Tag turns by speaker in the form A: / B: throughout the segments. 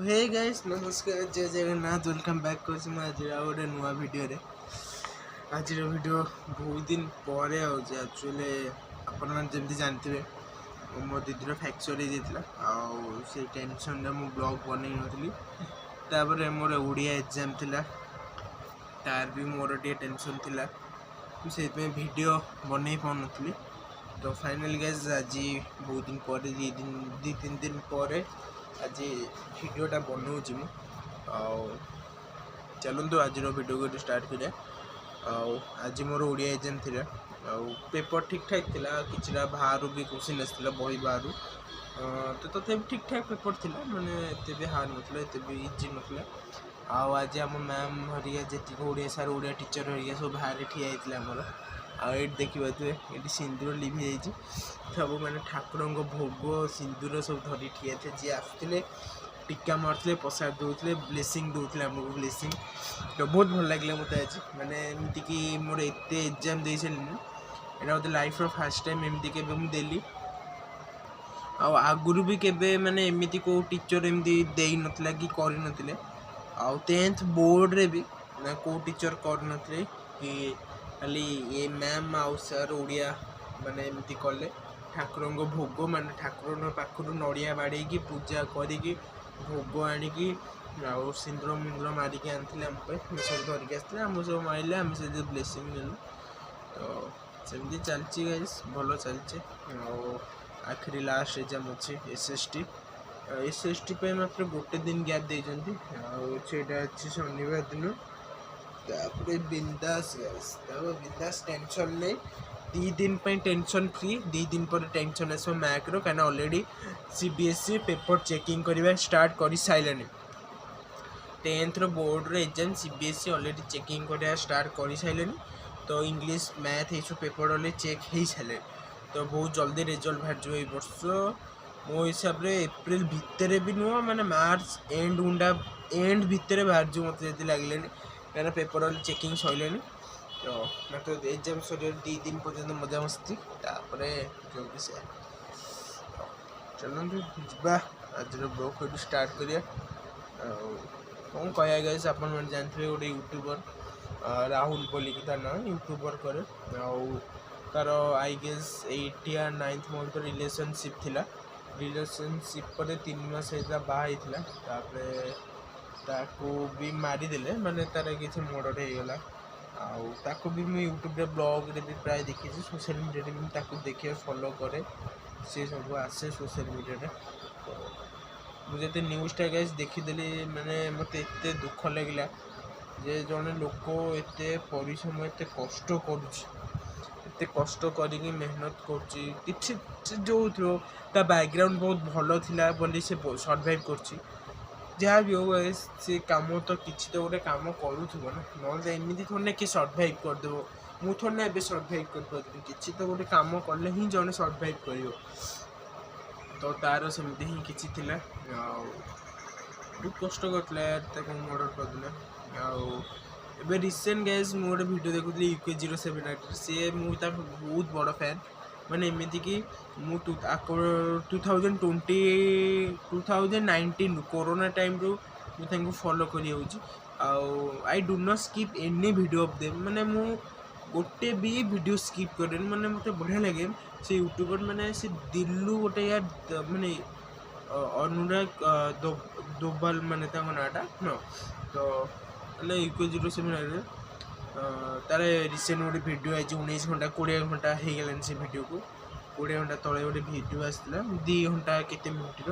A: Hey guys नमस्कार जय Jagannath welcome back कर आज गोटे नुआ भिडियो आज भिडियो बहुत दिन पर एक्चुअली आपण जमी जानते मो दीदी फ्रैक्चर हो से टेंशन रे मु ब्लॉग बन नी मोर ओडिया एग्जाम थिला तार भी मोर टे टेंशन थिला से वीडियो बन पानी तो फाइनली गाइस आज बहुत दिन पर दी तीन दिन पर आज भिडियोटा बनाऊँगी चलते आज वीडियो को स्टार्ट करिया आज मोर ओडिया एग्जाम थी पेपर ठीक ठाक थिला किछिटा बाहर भी क्वेश्चन आसला बही बाहर तो तथे ठीक ठाक पेपर थिला माने एते भी हार्ड नथला एते भी इजी नथला आज आम मैम हरिया जी ओडिया सार ओडिया टीचर हरिया सब बाहर ठिया होता आमर आए देखिए ये सिंदूर लिभि जाइए सब मैंने ठाकुर भोग सिंदूर सब धरी ठिया थे जी आसते टीका मारते प्रसाद दौले ब्लेसिंग दौले आमको ब्लेसिंग तो बहुत भल लगे मत आज मैंने एमती मोर एत एग्जाम दे सारे यहाँ मतलब लाइफ फास्ट टाइम एमती के देली आगुरी भी केबे माने एमती को टीचर एमती दे नथिला कि करि नथिले आ 10th बोर्ड रे भी को टीचर कर नथिले कि खाली ये मैम आउ सर ओडिया माने एमती कले ठाकुर भोग माने ठाकुर पाखर नड़िया बाड़ी पूजा करी भोग आणिकी सिंदूर मिंदूर मारिकी आनी आम सब धरिकी आसते आम सब मारे आम से ब्लेसिंग नेलु तो सेमती चलती गाइस भल चलचे आखिरी लास्ट एग्जाम अच्छे एसएसटी पे मात्र गोटे दिन गैप देइछन्ती सेटा अच्छी शनिवार दिन तापरे बिंदास गाइस बिंदास टेंशन नहीं दी दिन पे टेंशन फ्री दी दिन पर टेंशन आसो मैक रो कहना ऑलरेडी सीबीएसई पेपर चेकिंग करवा स्टार्ट कर सारे 10th रो बोर्ड रो एग्जाम सीबीएसई ऑलरेडी चेकिंग करवा स्टार्ट कर सारे तो इंग्लिश मैथ ये सब पेपर वाले चेक हो सारे तो बहुत जल्दी रिजल्ट बाहर जो वर्ष मो हिसाब से एप्रिल भितर भी नुह माने मार्च एंड भितर बाहर जो मत लगे कहीं पेपर वाले चेकिंग सैले तो मतलब एग्जाम सर 2 दिन पर्यटन मजा मस्ती जो भी से चलते जा आज ब्लॉग को स्टार्ट करिया कौन कह गए आप जानते गोटे यूट्यूबर राहुल बोली कि तार ना यूट्यूबर करे तार आई गेस 8 या 9th मंथ रिलेशनशिप थिला रिलेशनशिप पर 3 मास होता ताको भी मारिदेले माने तार किसी मर्डर हो गला ताको भी मुझे यूट्यूब ब्लॉग रे भी प्राय देखी सोशल मीडिया भी ताको देखिए फॉलो करे सी सब आसे सोशल मीडिया मुझे न्यूज़टा गाइस देखीदेली माने मत एत दुख लगिला जे जड़े लोक एत परिश्रम एत कष्ट करते कष्ट करी मेहनत कर जो ता बैकग्राउंड बहुत भल थिला बोली से सर्वाइव कर जहाँ भी हो से कम तो किसी तो गोटे कम करूथो ना ना एमती थोड़े कि सर्वाइव करदेव मु थोड़े ए सर्वाइव कर किसी तो गोटे कम कले ही जड़े सर्वाइव कर तो तार सेमती ही किसी थिला बहुत कष्ट करते मर्डर करदे रिसेंट गैस मुझे गोटे भिडियो देखुली UK07 सी मुझे बहुत बड़ फैन माने एमती कि मु 2019 कोरोना टाइम रू मुझे फॉलो करी I do not skip any video of them माने मु गोटे भी वीडियो स्किप करें माने मते बढ़िया लगे से यूट्यूबर माने से दिल्लू गोटे यार माने अनुराग दोबाल माने नाटा न तो UK07 तार रिसेंट गोटे वीडियो आई 19 घंटा 20 घंटा हो गलानी से वीडियो को 20 घंटा तले गोटे वीडियो आसाला 2 घंटा केते मिनिट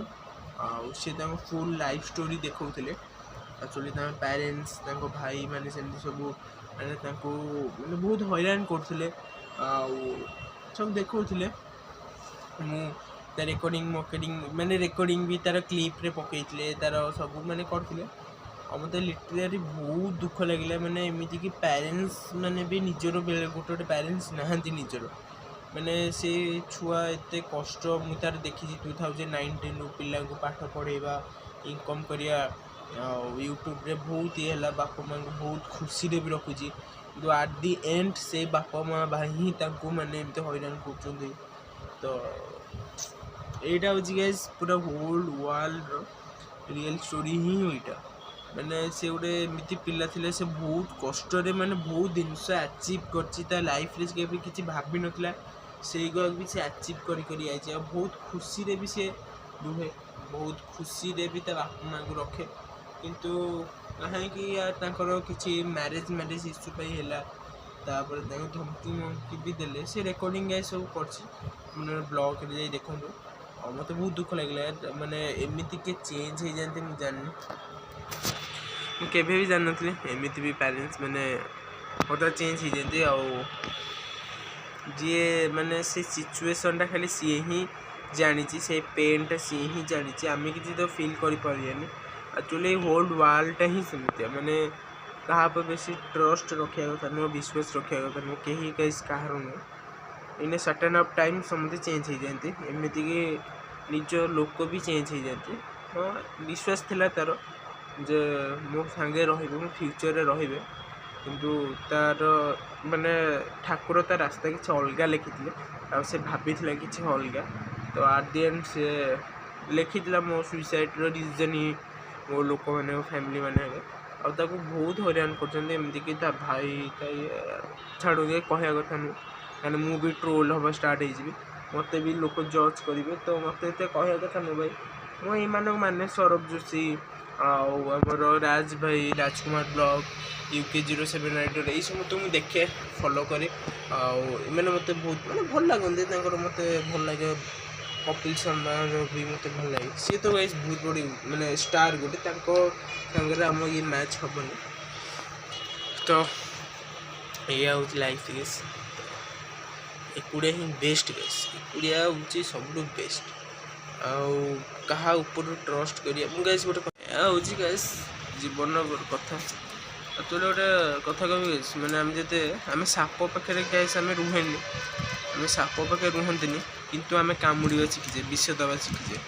A: सी फुल लाइफ स्टोरी देखते एक्चुअली पेरेंट्स भाई माने सब माने माने बहुत हैरान करते सब देखते रेकर्डिंग मॉकेटिंग माने रेकर्डिंग भी तार क्लिप रे पकईले तार सब माने करते मत लिटराली बहुत दुख लगे मैंने एमती कि पेरेंट्स मैंने भी निजर बेले गोटे गोटे पेरेंट्स नहांती निजर मैंने से छुआ एत कष्ट मुझे देखी 2019 पिला को पाठ पढ़ेगा इनकम करिया यूट्यूब रे बहुत ये है बापा माँ को बहुत खुशी भी रखुची कि आट दि एंड से बापा माँ भाई ही मैंने एमती हैरान कर तो यहाँ हूँ गाइस पूरा होल वर्ल्ड रियल स्टोरी ही इटा माने से गोटे एमती पिला थिले से बहुत कष्ट माने बहुत जिनस अचीव कर लाइफ रे केबे किछि भाबी नथिला से भी से अचीव करी आइছে बहुत खुशी रे भी से रुहे बहुत खुशी रे भी बापा माँ को रखे किंतु कहीं कि मैरेज इश्यू है तापर धमकी ममकी भी देले से रेकर्डिंग गाय सब कर ब्लॉग रे देखो और मत बहुत दुख लगे माने एमती के चेंज हो जाते मुझे जानी मुझे भी जान नी एमती भी पेरेंट्स मैंने बहुत चेंज हो जाते जी माने से सिचुएशन टा खाली सी ही जानी से पेन टा सी ही जानी आम कि तो फिल कर पारियानी एक्चुअली होल वर्ल्ड ही सेमती माने कहा पर बेसी ट्रस्ट रखा कथा नुह विश्वास रखा कथा नुह कहीं कह नुह इन सर्टेन ऑफ टाइम समझे चेंज हो जाती एमती कि निज लोक भी चेंज हो जाती हाँ विश्वास थिला तार जे मो सांगे रहिबे मो फ्यूचर रे रहिबे किंतु तार माने ठाकुर तार रास्ता किसी अलग लिखी आ से भाभी किसी अलग तो एट द एंड से लिखी मो सुइसाइड रीजन ही मो लोक मैंने फैमिली मैंने आको बहुत हैरान करमती कि भाई छाड़ कहया कथा नुह कहीं मु भी ट्रोल हम स्टार्ट हो मत भी लोक जज करेंगे तो मत कहया कथा नुह भाई मुझे माने सौरभ जोशी आमर राज भाई राजकुमार ब्लॉग UK07 राइडर यही सब तो मुझे देखे फॉलो करे मैंने मत बहुत माने भल लगते मत भल लगे कपिल शर्मा भी मत भल लगे सी तो गाइस बहुत बड़ी माने स्टार गोटे सांगे आम ये मैच हेनी तो या हूँ लाइफ गेस एकुड़िया ही बेस्ट गेस एकुड़िया हूँ सब बेस्ट आहा ऊपर ट्रस्ट करिया गाइस गोटे हूँ गाइस जीवन कथा एक्चुअली गोटे कथा कह मैंने आम जिते आम साप पाखे गाइस आम रुहेनि आम साप पाखे रुहतनी किंतु आम कामुड़ा शिखीचे विष दवा शिखीचे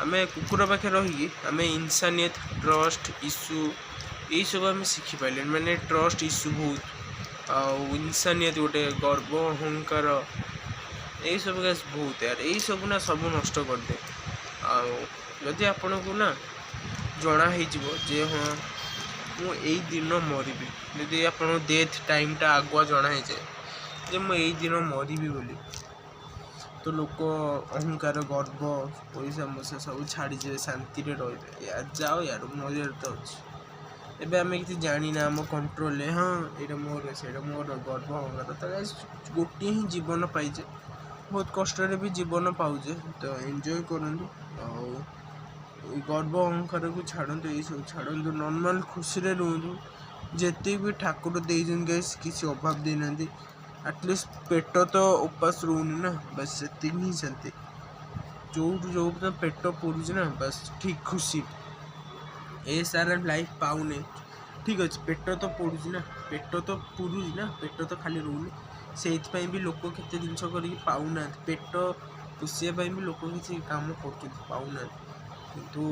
A: आम कुकुर पाखे रही आम इंसानियत ट्रस्ट इश्यू यही सब आम शिखिपारे मैंने ट्रस्ट इश्यू बहुत इंसानियत गोटे गर्व अहंकार यही सब गाइस बहुत यार यही सब ना सब नष्ट करदे आदि आपण को ना जना जे हाँ मुझे दिन मरबी जदि आप डेथ टाइम टा आगुआ जना जाए जे मुझे दिन मरबी बोली तो लोक अहंकार गर्व पैसा मसा सब छाड़ी शांति रे यार जाओ यार मजार तो अच्छे एवं आम कि जानी ना आम कंट्रोल हाँ ये मोर से मोर गर्व अहंकार तो गोटे ही जीवन पाइजे बहुत कष्ट भी जीवन पाऊे तो एंजॉय करूँ गर्व अहंकार को छाड़ू ये सब छाड़ू नॉर्मल खुशी रे रुहतु जिते भी ठाकुर देन गैस किसी अभाव देना एटलिस्ट पेट तो उपास रोनी ना बस से ही शांति जो तो पेट पुरुष ना बस ठीक खुशी ए सारा लाइफ पाऊने ठीक अच्छे पेट तो पड़ुच ना पेट तो पुरुष ना पेट तो खाली रोनी से भी लोक केते जिनस कर पाऊना पेट पोषापी भी लोक किसी कम कर किंतु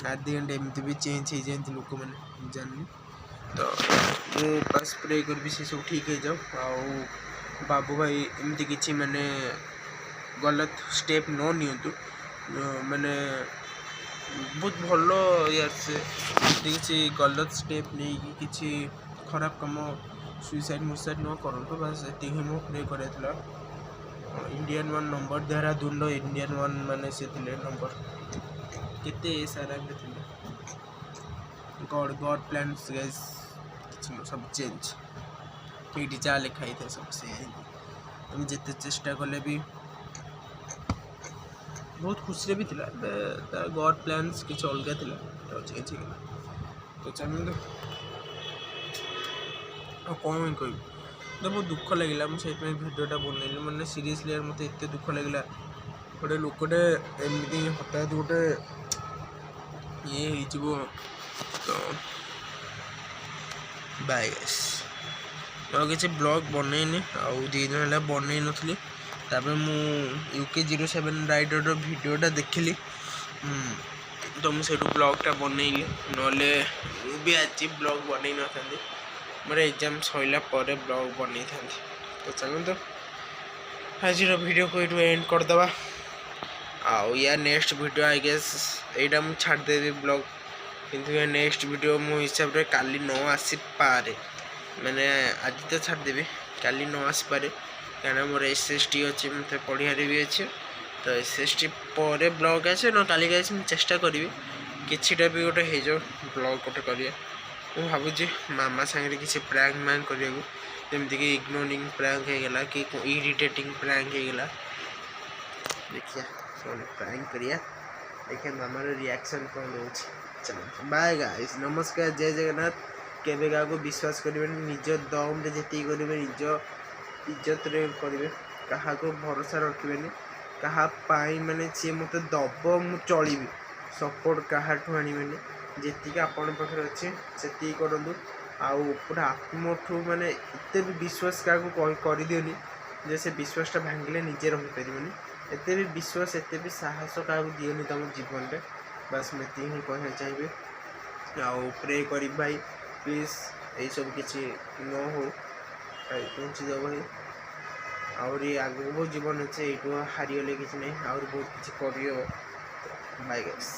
A: एट द एंड एमती भी चेंज हो जाती लोक मैंने जानी तो ये बस प्रे कर भी से सब ठीक हो जाओ बाबू भाई एमती किसी मैंने गलत स्टेप न नियंतु मैंने बहुत भल यार से किसी गलत स्टेप नहीं कि खराब कम सुइसाइड मुसाइड न करूँ बस ये मो प्रे कराइला Indian one number Dehradun Indian one माने से नंबर केते सारा गॉड गॉड प्लान्स गाइस सब चेंज ये जहाँ लिखाई था सबसे तुम जिते चेष्टा कले भी बहुत खुशी भी थिला गॉड प्लान्स किसी अलग थिला तो चेंज हो तो चलो कौन कह तो बहुत दुख लगे मुझे भिडियोटा बनैली मैंने सीरीयसली यार मत एत दुख लगे गोटे लोकटे एमती हठात गोटे ये तो बाय गाइस तो किसी ब्लॉग बनैनी आउ 2 दिन है बनई नी तापर मु UK07 राइडर भिडियोटा देखिली तो मुझे ब्लॉगटा बनैली नले भी आज ब्लॉग बनई न था मोर एग्जाम सैला पर ब्लॉग बनई था तो चलो तो आज भिडियो को ये एंड करदे आउ या नेक्स्ट वीडियो आई गेस एटा मु छाड़ देबी ब्लॉग किंतु या नेक्स्ट वीडियो मो हिसाब रे काली न आसी पारे माने आज तो छाड़ देबी काली न आसी पारे कारण मोर एसएसटी अछि मते पढियारे भी अछि तो एसएसटी पर ब्लॉग आसे न काली गाइस मु चेष्टा करबी किछिटा भी गोटे हे जो ब्लॉग गोटे करिया मु भाबु जे मामा संगे किछि प्रैंक मैंक करिया जेमति कि इग्नोरिंग प्रैंक हे गेला कि इरिटेटिंग प्रैंक हे गेला देखिए सोने प्रैंक करिया देखिए मामार रिएक्शन कौन हो। चलो बाय गाइस नमस्कार जय जगन्नाथ केबे का को विश्वास करिवे निज दम रे जेती करिवे निज इज्जत रे करिवे कहा को भरोसा रखिबेनी कहा पाई माने सी मते दब मु चलीबी सपोर्ट कहा ठु आनिबेनी जेती का आपण पाखरे अछि सेती करंदु आउ पूरा आत्मठु माने एते भी विश्वास का को करि दियोनी जे से विश्वास ता भांगिले निजे रहि परिबेनी एते भी विश्वास एते भी साहस का दियोनी तुम जीवन में बस मैं ही कहना चाहिए आउ प्रे करी भाई प्लीज यही सब किसी न हो पहुँची दब भाई आहरी आगे बहुत जीवन अच्छे ये हारिगले किसी नहीं आहरी बहुत किसी कर बाय गाइस।